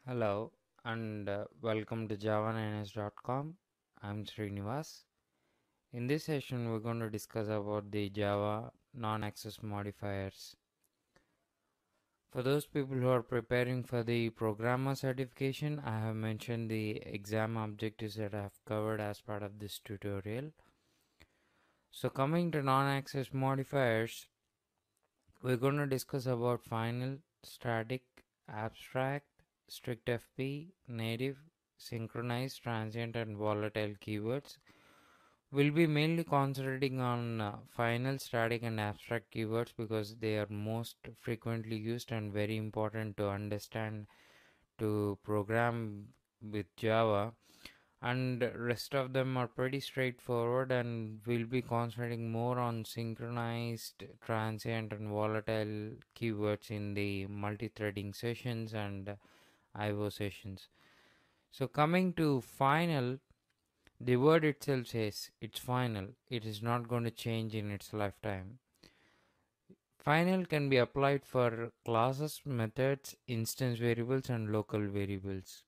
Hello and welcome to java9s.com. I'm Srinivas. In this session we're going to discuss about the Java non-access modifiers. For those people who are preparing for the programmer certification, I have mentioned the exam objectives that I have covered as part of this tutorial. So coming to non-access modifiers, we're going to discuss about final, static, abstract, strict FP, native, synchronized, transient and volatile keywords. We'll be mainly concentrating on final, static and abstract keywords because they are most frequently used and very important to understand to program with Java, and rest of them are pretty straightforward, and we'll be concentrating more on synchronized, transient and volatile keywords in the multi-threading sessions and IO sessions. So coming to final, the word itself says it's final. It is not going to change in its lifetime. Final can be applied for classes, methods, instance variables and local variables.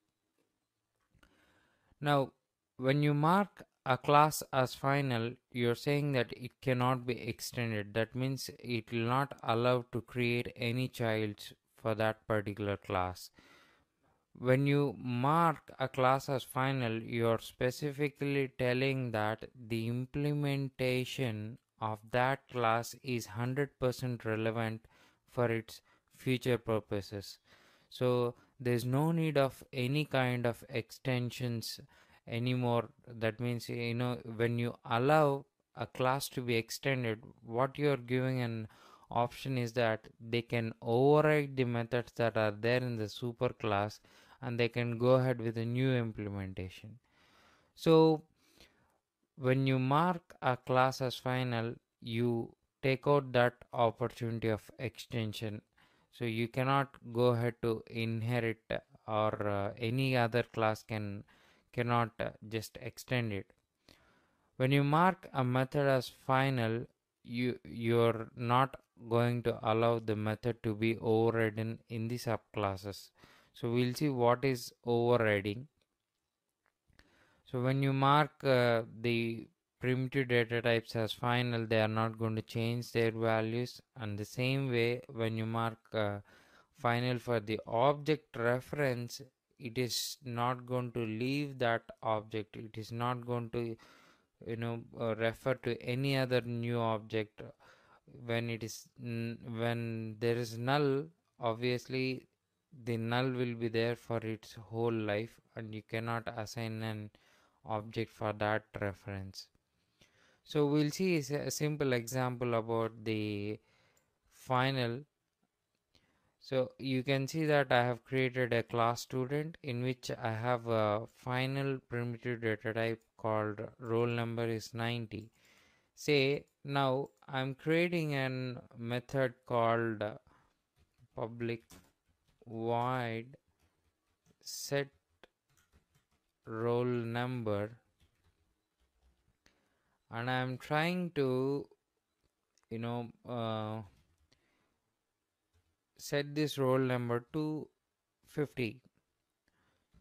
Now, when you mark a class as final, you're saying that it cannot be extended. That means it will not allow to create any childs for that particular class. When you mark a class as final, you're specifically telling that the implementation of that class is 100% relevant for its future purposes. So there's no need of any kind of extensions anymore. That means, when you allow a class to be extended, what you're giving an option is that they can override the methods that are there in the super class and they can go ahead with a new implementation. So when you mark a class as final, you take out that opportunity of extension. So you cannot go ahead to inherit or any other class cannot just extend it. When you mark a method as final, you're not going to allow the method to be overridden in the subclasses. So we'll see what is overriding. So when you mark the primitive data types as final, they are not going to change their values, and the same way when you mark final for the object reference, it is not going to leave that object. It is not going to refer to any other new object. When it is when there is null, obviously the null will be there for its whole life and you cannot assign an object for that reference. So we'll see a simple example about the final. So you can see that I have created a class student in which I have a final primitive data type called roll number is 90. Say now I'm creating an method called public void set roll number, and I'm trying to set this roll number to 50.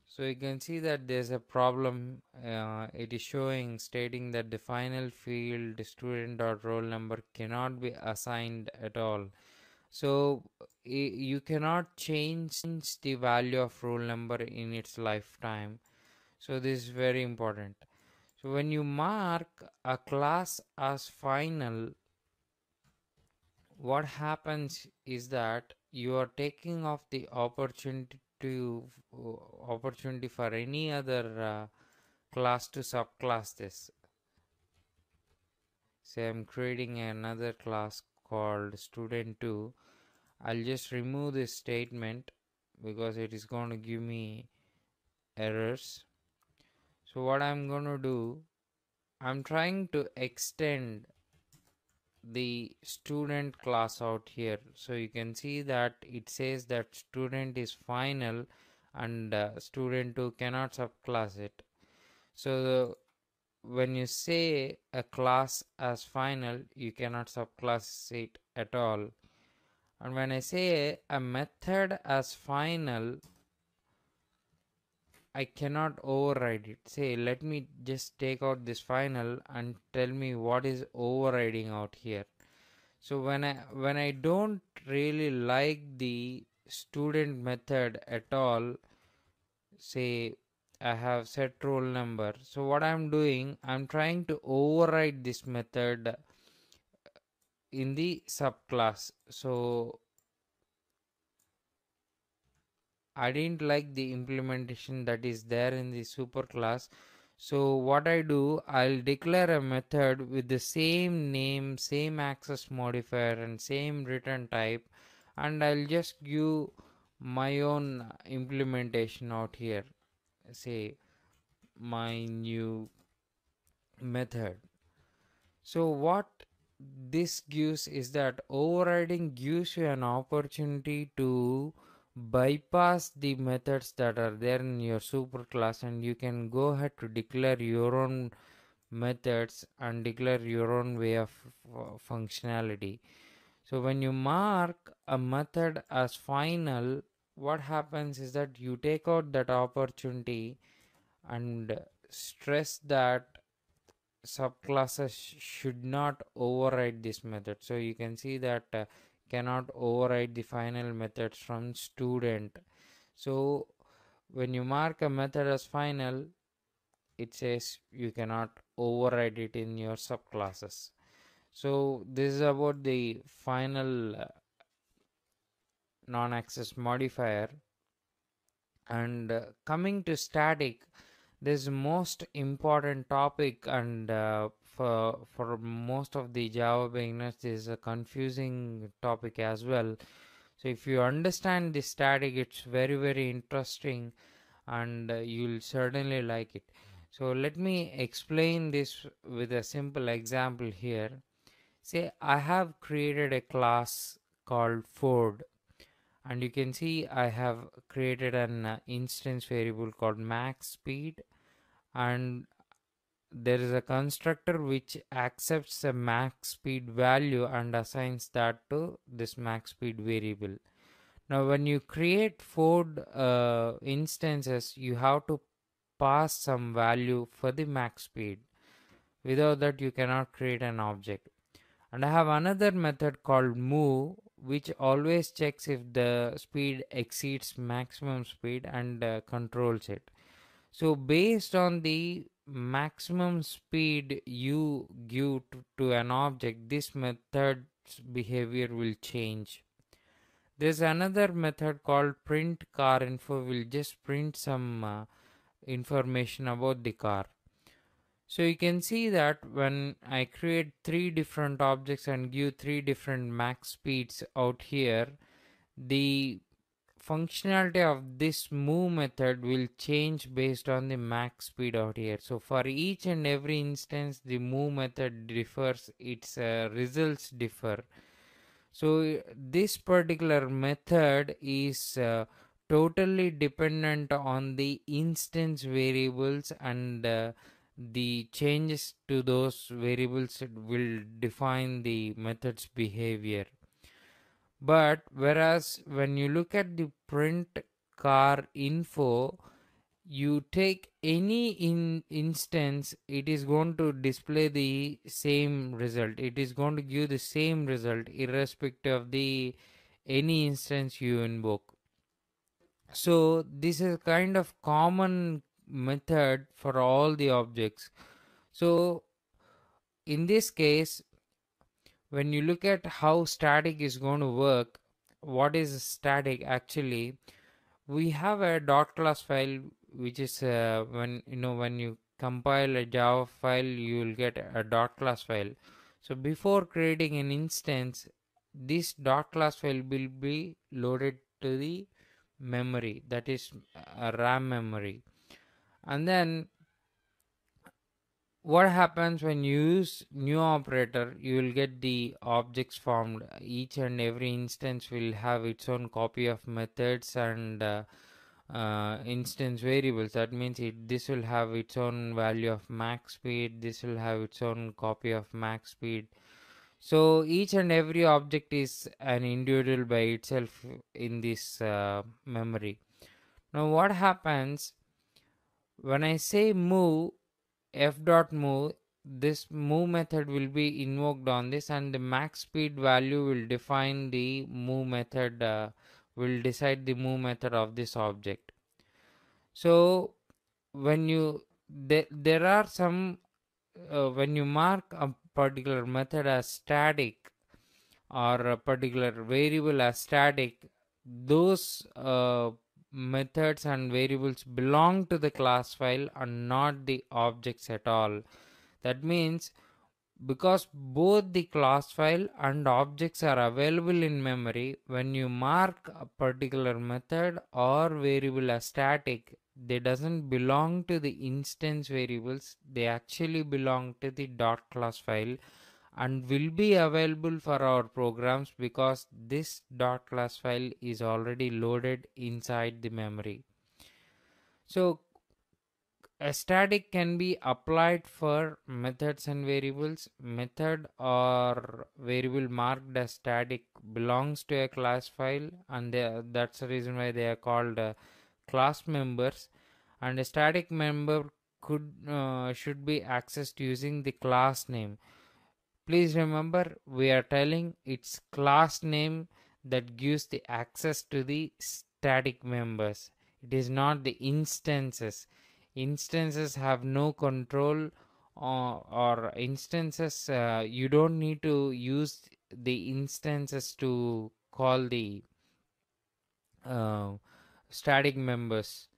So you can see that there's a problem. It is showing stating that the final field student dot roll number cannot be assigned at all. So you cannot change the value of roll number in its lifetime. So this is very important. So when you mark a class as final, what happens is that you are taking off the opportunity for any other class to subclass this. Say I'm creating another class called student2. I'll just remove this statement because it is going to give me errors. So what I'm going to do, I'm trying to extend the student class out here. So you can see that it says that student is final and student2 cannot subclass it. So when you say a class as final, you cannot subclass it at all. And when I say a method as final, I cannot override it. Say, let me just take out this final and tell me what is overriding out here. So when I don't really like the student method at all, say I have set roll number. So what I'm doing, I'm trying to override this method in the subclass. So I didn't like the implementation that is there in the superclass. So what I do, I'll declare a method with the same name, same access modifier and same return type, and I'll just give my own implementation out here. Say my new method. So what this gives is that overriding gives you an opportunity to bypass the methods that are there in your superclass, and you can go ahead to declare your own methods and declare your own way of functionality. So when you mark a method as final, what happens is that you take out that opportunity and stress that subclasses should not override this method. So you can see that cannot override the final methods from student. So when you mark a method as final, it says you cannot override it in your subclasses. So this is about the final non-access modifier. And coming to static, this most important topic, and for most of the Java beginners this is a confusing topic as well. So if you understand the static, it's very interesting, and you'll certainly like it. So let me explain this with a simple example here. Say I have created a class called Ford, and you can see I have created an instance variable called max speed, and there is a constructor which accepts a max speed value and assigns that to this max speed variable. Now when you create Ford instances, you have to pass some value for the max speed. Without that you cannot create an object. And I have another method called move, which always checks if the speed exceeds maximum speed and controls it. So based on the maximum speed you give to an object, this method's behavior will change. There's another method called print car info, will just print some information about the car. So you can see that when I create 3 different objects and give 3 different max speeds out here, the functionality of this move method will change based on the max speed out here. So for each and every instance the move method differs, its results differ. So this particular method is totally dependent on the instance variables, and the changes to those variables will define the method's behavior. But whereas when you look at the print car info, you take any instance, it is going to display the same result. It is going to give the same result irrespective of the any instance you invoke. So this is kind of common method for all the objects. So in this case, when you look at how static is going to work, what is static actually? We have a dot class file, which is when you compile a Java file, you will get a dot class file. So before creating an instance, this dot class file will be loaded to the memory, that is a RAM memory. And then what happens when you use new operator, you will get the objects formed. Each and every instance will have its own copy of methods and instance variables. That means this will have its own value of max speed, this will have its own copy of max speed. So each and every object is an individual by itself in this memory. Now what happens When I say move, f dot move, this move method will be invoked on this, and the max speed value will define the move method, will decide the move method of this object. So when you there are some when you mark a particular method as static or a particular variable as static, those methods and variables belong to the class file and not the objects at all. That means because both the class file and objects are available in memory, when you mark a particular method or variable as static, they doesn't belong to the instance variables, they actually belong to the dot class file and will be available for our programs because this dot class file is already loaded inside the memory. So a static can be applied for methods and variables. Method or variable marked as static belongs to a class file, and that's the reason why they are called class members. And a static member should be accessed using the class name. Please remember, we are telling it's class name that gives the access to the static members. It is not the instances. Instances have no control, or instances, you don't need to use the instances to call the uh, static members.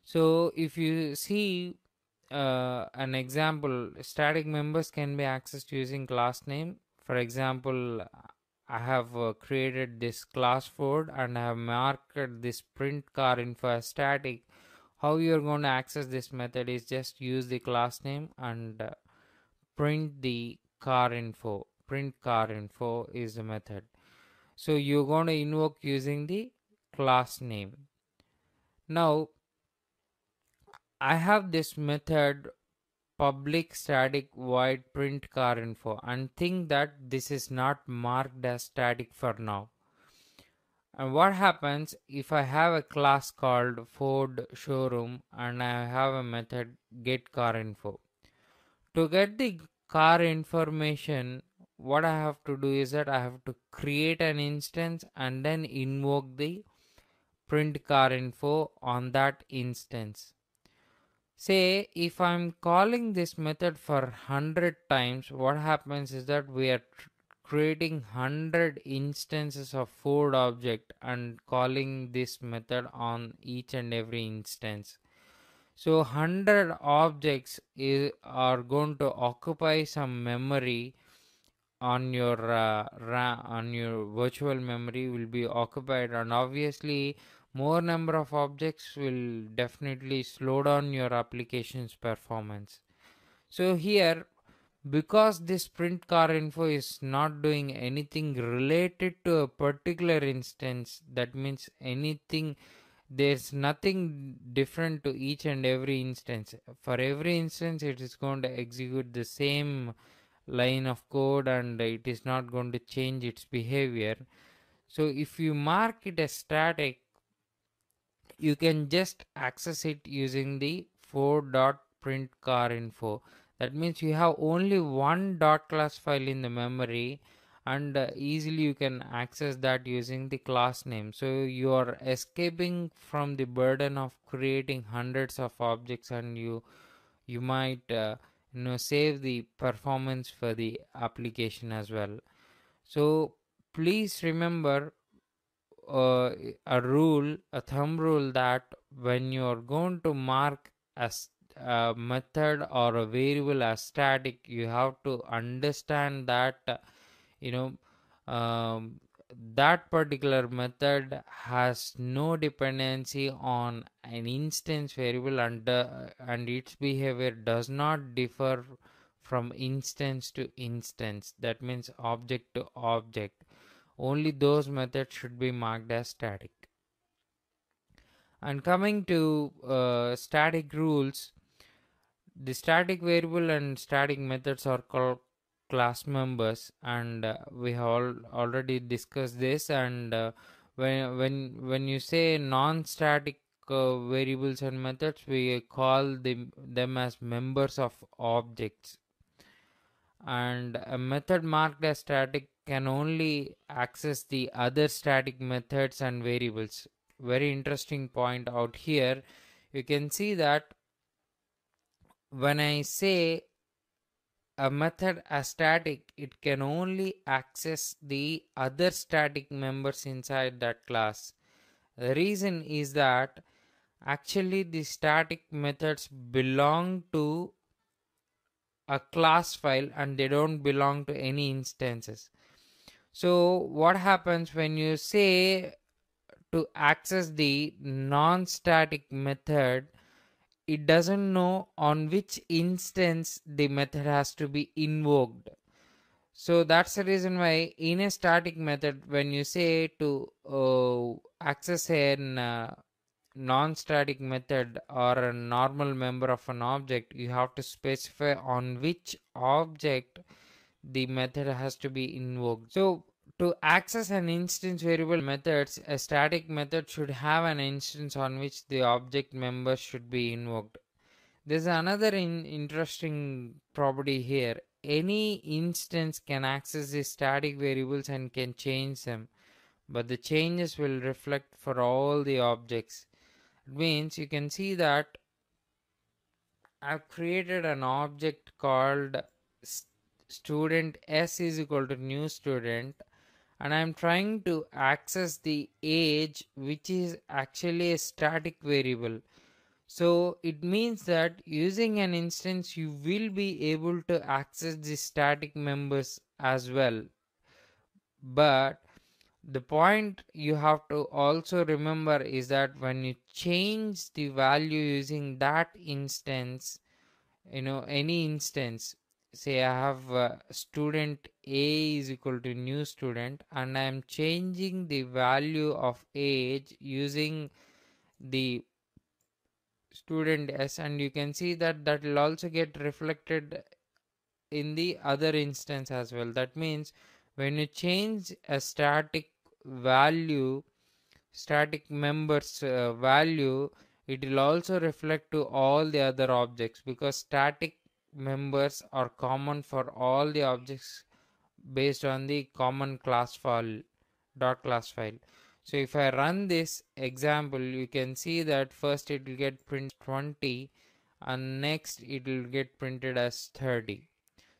So if you see an example, static members can be accessed using class name. For example, I have created this class Ford and I have marked this print car info as static. How you are going to access this method is just use the class name and print the car info. Print car info is the method. So you're going to invoke using the class name. Now I have this method public static void print car info and think that this is not marked as static for now. And what happens if I have a class called Ford showroom and I have a method get car info? To get the car information, what I have to do is that I have to create an instance and then invoke the print car info on that instance. Say if I'm calling this method for 100 times, what happens is that we are creating 100 instances of Ford object and calling this method on each and every instance. So 100 objects are going to occupy some memory on your on your virtual memory will be occupied, and obviously more number of objects will definitely slow down your application's performance. So here, because this print car info is not doing anything related to a particular instance, that means anything, there's nothing different to each and every instance. For every instance it is going to execute the same line of code and it is not going to change its behavior. So if you mark it as static, you can just access it using the 4.print car info. That means you have only one dot class file in the memory, and easily you can access that using the class name. So you are escaping from the burden of creating hundreds of objects, and you might save the performance for the application as well. So please remember a rule, a thumb rule, that when you are going to mark as a method or a variable as static, you have to understand that you know that particular method has no dependency on an instance variable, and its behavior does not differ from instance to instance. That means object to object. Only those methods should be marked as static. And coming to static rules, the static variable and static methods are called class members, and we have already discussed this. And when you say non-static variables and methods, we call them as members of objects. And a method marked as static can only access the other static methods and variables. Very interesting point out here. You can see that when I say a method as static, it can only access the other static members inside that class. The reason is that actually the static methods belong to a class file and they don't belong to any instances. So what happens when you say to access the non-static method, it doesn't know on which instance the method has to be invoked. So that's the reason why in a static method, when you say to access a non-static method or a normal member of an object, you have to specify on which object the method has to be invoked. So to access an instance variable methods, a static method should have an instance on which the object member should be invoked. There's another interesting property here. Any instance can access the static variables and can change them, but the changes will reflect for all the objects. It means you can see that I've created an object called student s is equal to new student, and I'm trying to access the age, which is actually a static variable. So it means that using an instance you will be able to access the static members as well. But the point you have to also remember is that when you change the value using that instance, any instance, say I have student a is equal to new student, and I am changing the value of age using the student s, and you can see that that will also get reflected in the other instance as well. That means when you change a static value, static members value, it will also reflect to all the other objects, because static members are common for all the objects based on the common class file dot class file. So if I run this example, you can see that first it will get printed 20 and next it will get printed as 30.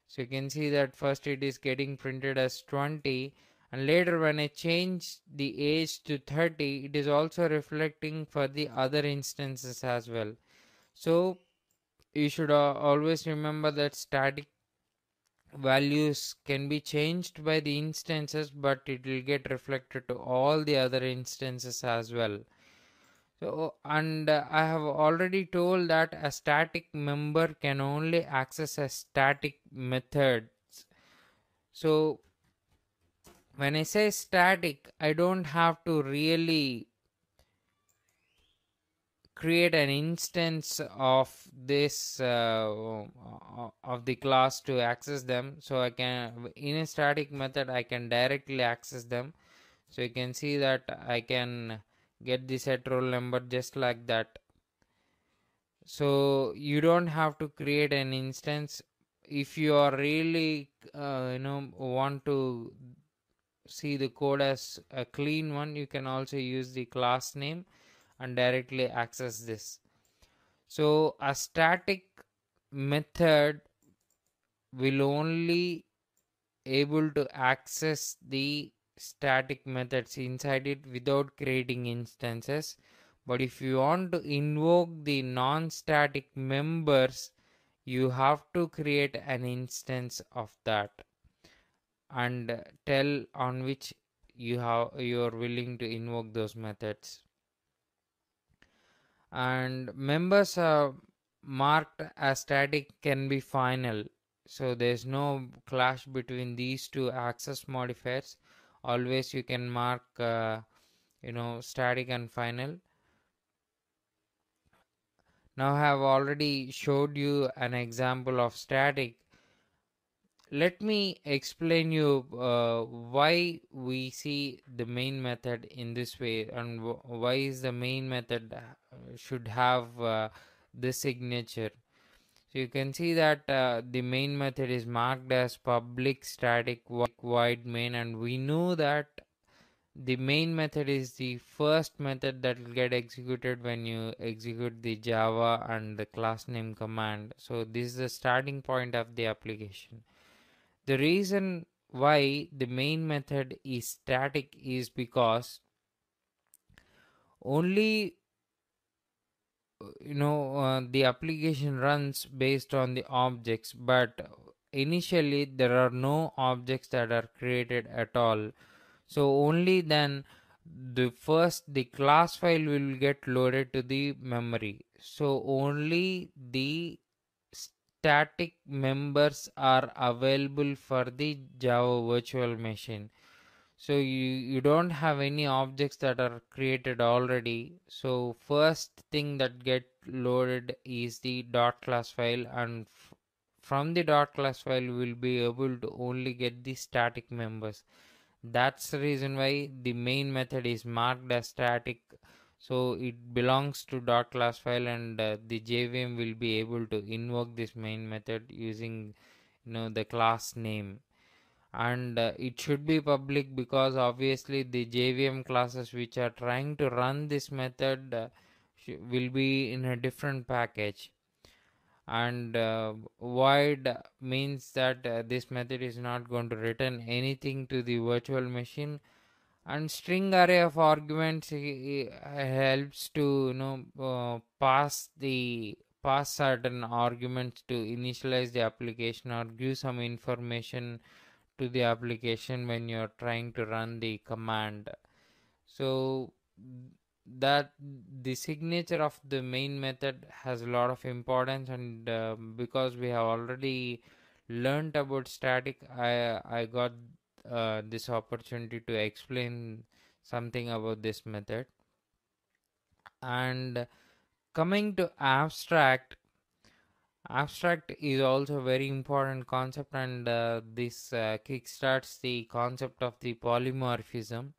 So you can see that first it is getting printed as 20, and later when I change the age to 30, it is also reflecting for the other instances as well. So you should always remember that static values can be changed by the instances, but it will get reflected to all the other instances as well. So, and I have already told that a static member can only access a static method. So when I say static, I don't have to really create an instance of this of the class to access them. So I can, in a static method, I can directly access them. So you can see that I can get the set roll number just like that. So you don't have to create an instance. If you are really want to see the code as a clean one, you can also use the class name and directly access this. So a static method will only able to access the static methods inside it without creating instances. But if you want to invoke the non-static members, you have to create an instance of that and tell on which you are willing to invoke those methods. And members are marked as static can be final, so there's no clash between these two access modifiers. Always you can mark static and final. Now I have already showed you an example of static. Let me explain you why we see the main method in this way, and why is the main method should have the signature. So you can see that the main method is marked as public static void main, and we know that the main method is the first method that will get executed when you execute the Java and the class name command. So this is the starting point of the application. The reason why the main method is static is because only the application runs based on the objects, but initially there are no objects that are created at all. So only then the class file will get loaded to the memory. So only the static members are available for the Java virtual machine. So you don't have any objects that are created already. So first thing that get loaded is the dot class file, and from the dot class file we will be able to only get the static members. That's the reason why the main method is marked as static. So it belongs to dot class file, and the JVM will be able to invoke this main method using the class name. And it should be public because obviously the JVM classes which are trying to run this method will be in a different package. And void means that this method is not going to return anything to the virtual machine. And string array of arguments helps to pass certain arguments to initialize the application or give some information to the application when you're trying to run the command. So that the signature of the main method has a lot of importance, and because we have already learned about static, I got this opportunity to explain something about this method. And coming to abstract is also a very important concept, and this kickstarts the concept of the polymorphism.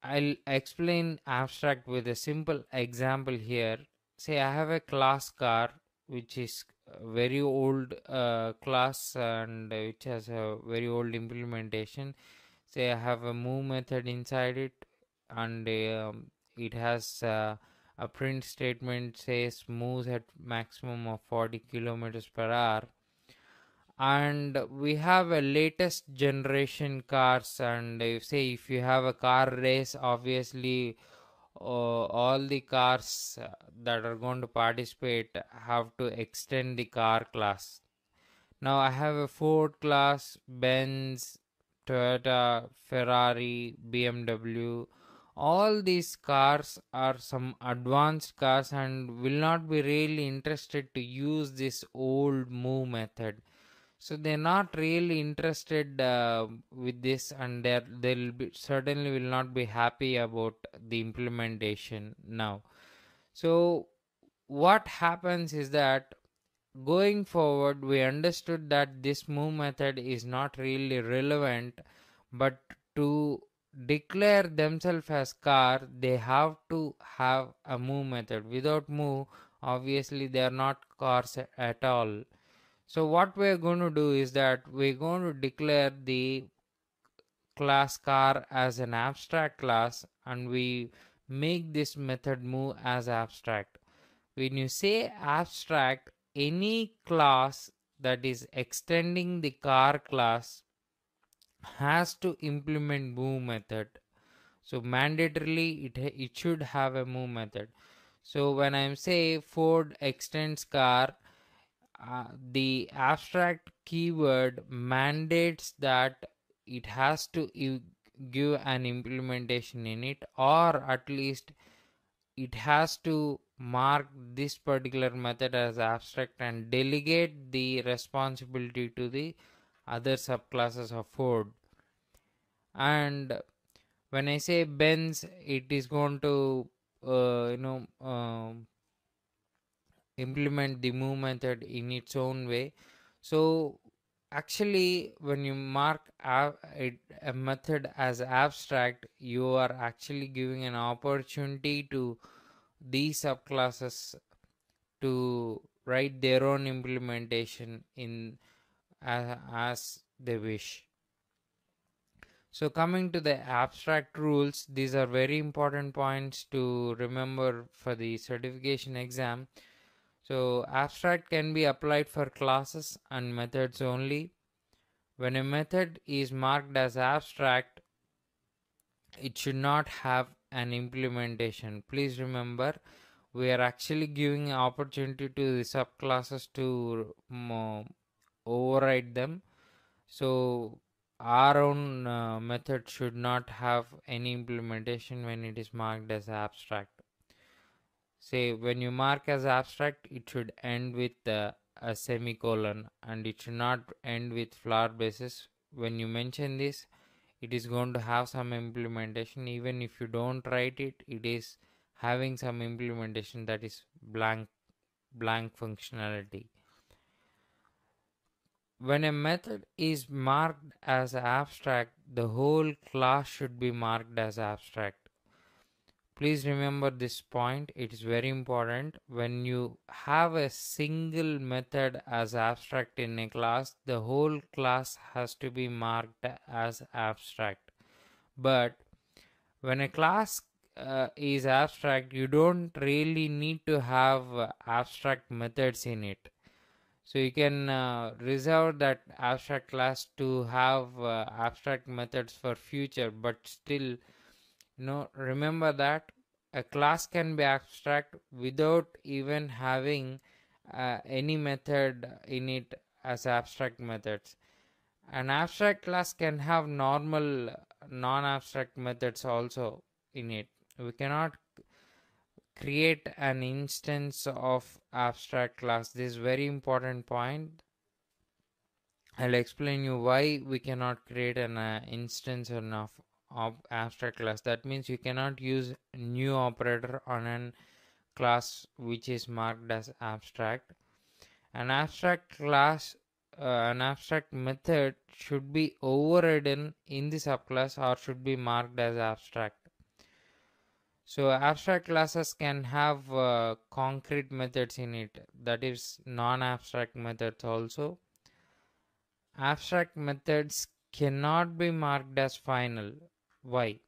I'll explain abstract with a simple example here. Say I have a class car which is a very old class, and which has a very old implementation. Say I have a move method inside it, and it has a print statement says moves at maximum of 40 kilometers per hour. And we have a latest generation cars, and if you have a car race, obviously all the cars that are going to participate have to extend the car class. Now I have a Ford class, Benz, Toyota, Ferrari, BMW. All these cars are some advanced cars and will not be really interested to use this old move method. So they're not really interested with this, and they'll be certainly will not be happy about the implementation now. So what happens is that going forward we understood that this move method is not really relevant, but to declare themselves as car they have to have a move method. Without move, obviously they are not cars at all. So what we're going to do is that we're going to declare the class car as an abstract class, and we make this method move as abstract. When you say abstract, any class that is extending the car class has to implement move method. So mandatorily it should have a move method. So when I'm say Ford extends car, the abstract keyword mandates that it has to give an implementation in it, or at least it has to mark this particular method as abstract and delegate the responsibility to the other subclasses of Ford. And when I say Benz, it is going to implement the move method in its own way. So actually, when you mark a method as abstract, you are actually giving an opportunity to these subclasses to write their own implementation in as they wish. So coming to the abstract rules, these are very important points to remember for the certification exam. So abstract can be applied for classes and methods only. When a method is marked as abstract, it should not have an implementation. Please remember, we are actually giving an opportunity to the subclasses to override them. So our own method should not have any implementation when it is marked as abstract. Say when you mark as abstract, it should end with a semicolon, and it should not end with flower basis. When you mention this, it is going to have some implementation. Even if you don't write it, it is having some implementation, that is blank functionality. When a method is marked as abstract, the whole class should be marked as abstract. Please remember this point, it is very important. When you have a single method as abstract in a class, the whole class has to be marked as abstract. But when a class is abstract, you don't really need to have abstract methods in it. So you can reserve that abstract class to have abstract methods for future, but still, remember that a class can be abstract without even having any method in it as abstract methods. An abstract class can have normal non-abstract methods also in it. We cannot create an instance of abstract class. This is very important point. I'll explain you why we cannot create an instance of abstract class. That means you cannot use new operator on an class which is marked as abstract. An abstract class, an abstract method should be overridden in the subclass or should be marked as abstract. So abstract classes can have concrete methods in it, that is non-abstract methods also. Abstract methods cannot be marked as final. Why?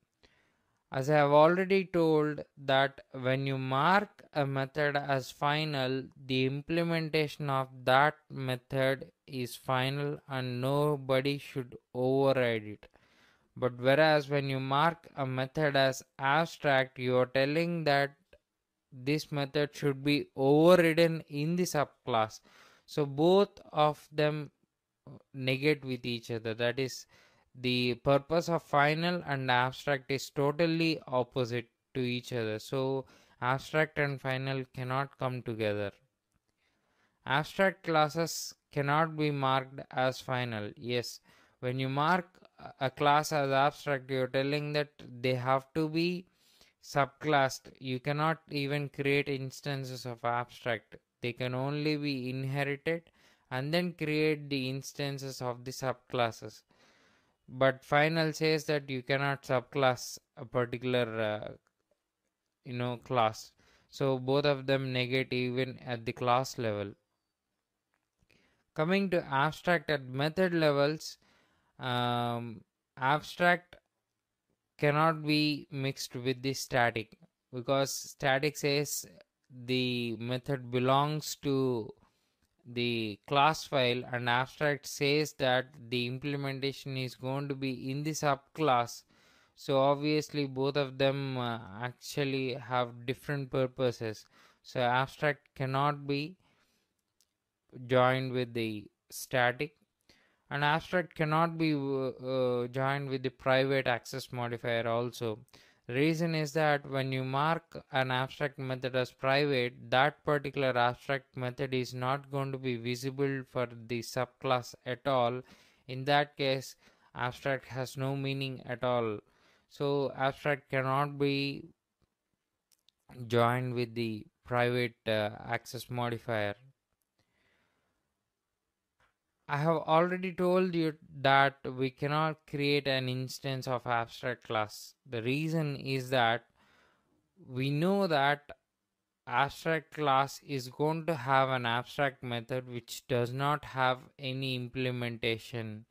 As I have already told that when you mark a method as final, the implementation of that method is final and nobody should override it. But whereas when you mark a method as abstract, you are telling that this method should be overridden in the subclass. So both of them negate with each other. That is, the purpose of final and abstract is totally opposite to each other. So abstract and final cannot come together. Abstract classes cannot be marked as final. Yes, when you mark a class as abstract, you're telling that they have to be subclassed. You cannot even create instances of abstract. They can only be inherited and then create the instances of the subclasses. But final says that you cannot subclass a particular class. So both of them negate even at the class level. Coming to abstract at method levels, abstract cannot be mixed with the static, because static says the method belongs to the class file and abstract says that the implementation is going to be in the subclass. So obviously both of them actually have different purposes. So abstract cannot be joined with the static, and abstract cannot be joined with the private access modifier also. Reason is that when you mark an abstract method as private, that particular abstract method is not going to be visible for the subclass at all. In that case, abstract has no meaning at all. So abstract cannot be joined with the private access modifier. I have already told you that we cannot create an instance of abstract class. The reason is that we know that abstract class is going to have an abstract method which does not have any implementation.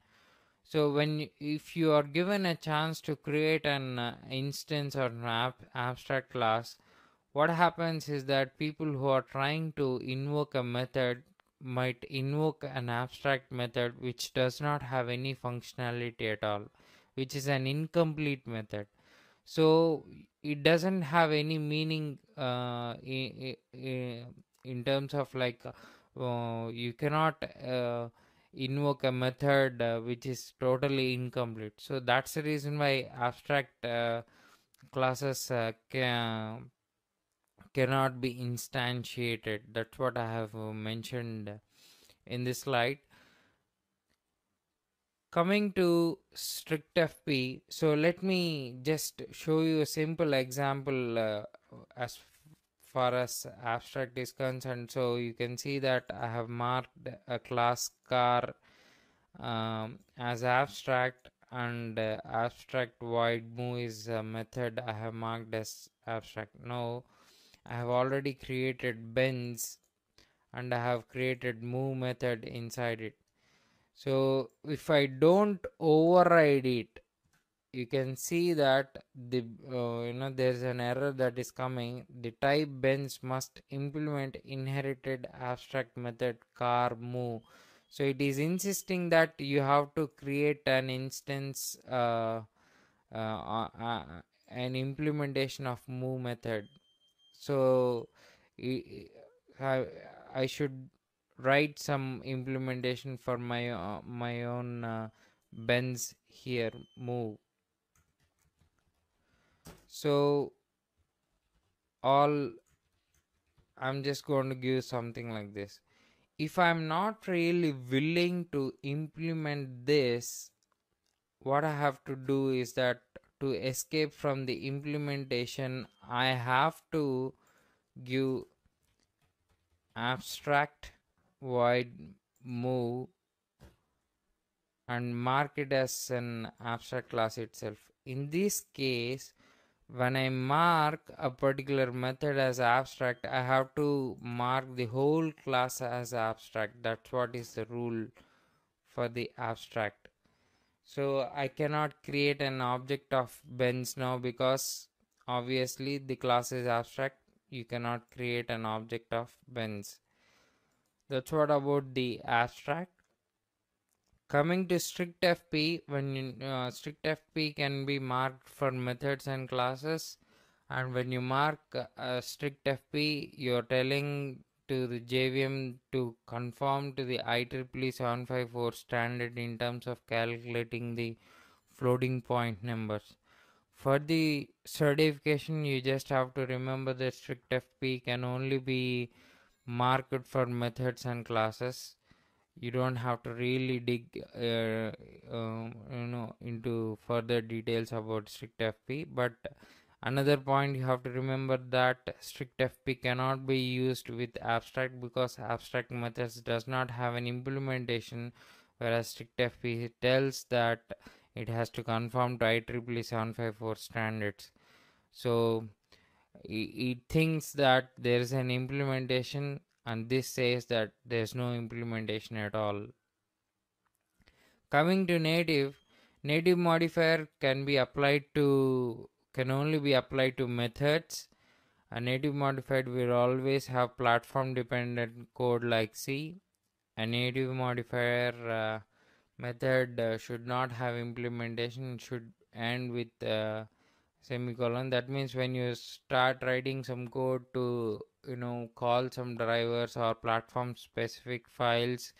So if you are given a chance to create an instance or an abstract class, what happens is that people who are trying to invoke a method might invoke an abstract method which does not have any functionality at all, which is an incomplete method. So it doesn't have any meaning in terms of like you cannot invoke a method which is totally incomplete. So that's the reason why abstract classes cannot be instantiated. That's what I have mentioned in this slide. Coming to strict FP, so let me just show you a simple example as far as abstract is concerned. So you can see that I have marked a class car as abstract, and abstract void move is a method I have marked as abstract. Now I have already created Benz and I have created move method inside it. So if I don't override it, you can see that the there's an error that is coming. The type Benz must implement inherited abstract method car move. So it is insisting that you have to create an instance an implementation of move method. So I, I should write some implementation for my own Benz here move. So all I'm just going to give something like this. If I'm not really willing to implement this, what I have to do is that to escape from the implementation, I have to give abstract void move and mark it as an abstract class itself. In this case, when I mark a particular method as abstract, I have to mark the whole class as abstract. That's what is the rule for the abstract. So I cannot create an object of Benz now because obviously the class is abstract. You cannot create an object of Benz. That's what about the abstract. Coming to strict FP, when strict FP can be marked for methods and classes, and when you mark strict FP, you're telling to the JVM to conform to the IEEE 754 standard in terms of calculating the floating point numbers. For the certification, you just have to remember that strict FP can only be marked for methods and classes. You don't have to really dig into further details about strict FP. But another point you have to remember that strict FP cannot be used with abstract because abstract methods does not have an implementation, whereas strict FP tells that it has to conform to IEEE 754 standards. So it thinks that there is an implementation, and this says that there's no implementation at all. Coming to native modifier can only be applied to methods. A native modifier will always have platform dependent code like C. A native modifier method should not have implementation, should end with semicolon. That means when you start writing some code to call some drivers or platform specific files,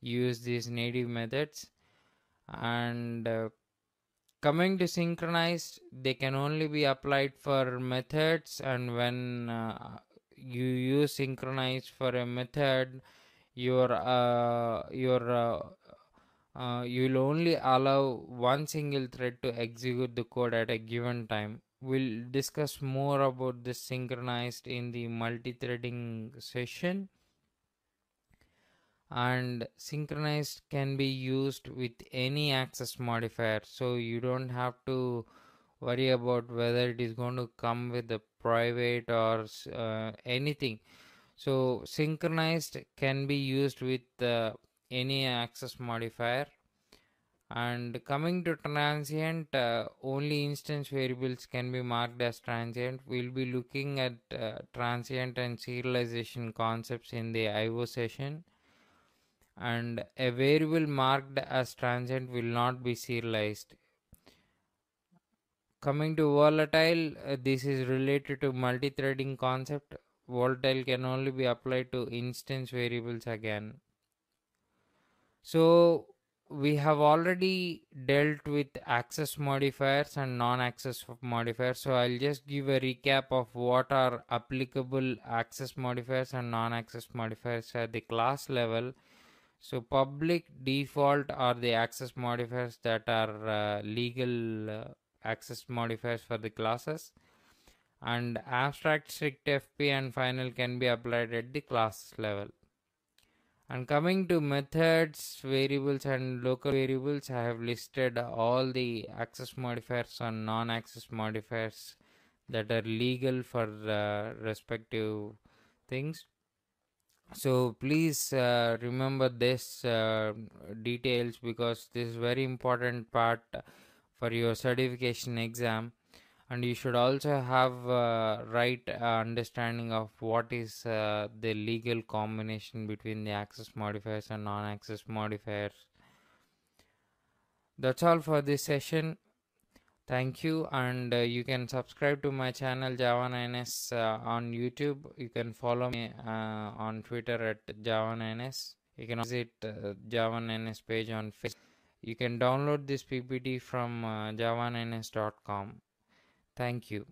use these native methods. And coming to synchronized, they can only be applied for methods, and when you use synchronized for a method, your you'll only allow one single thread to execute the code at a given time. We'll discuss more about this synchronized in the multi-threading session. and synchronized can be used with any access modifier, so you don't have to worry about whether it is going to come with a private or anything. So synchronized can be used with any access modifier. And coming to transient, only instance variables can be marked as transient. We'll be looking at transient and serialization concepts in the IO session. And a variable marked as transient will not be serialized. Coming to volatile, this is related to multi-threading concept. Volatile can only be applied to instance variables again. So we have already dealt with access modifiers and non-access modifiers. So I'll just give a recap of what are applicable access modifiers and non-access modifiers at the class level. So public default are the access modifiers that are legal access modifiers for the classes, and abstract, strict, FP and final can be applied at the class level. And coming to methods, variables and local variables, I have listed all the access modifiers and non-access modifiers that are legal for respective things. So please remember this details, because this is very important part for your certification exam, and you should also have right understanding of what is the legal combination between the access modifiers and non-access modifiers. That's all for this session. Thank you, and you can subscribe to my channel Java9s on YouTube. You can follow me on Twitter at Java9s. You can visit Java9s page on Facebook. You can download this PPT from java9s.com. Thank you.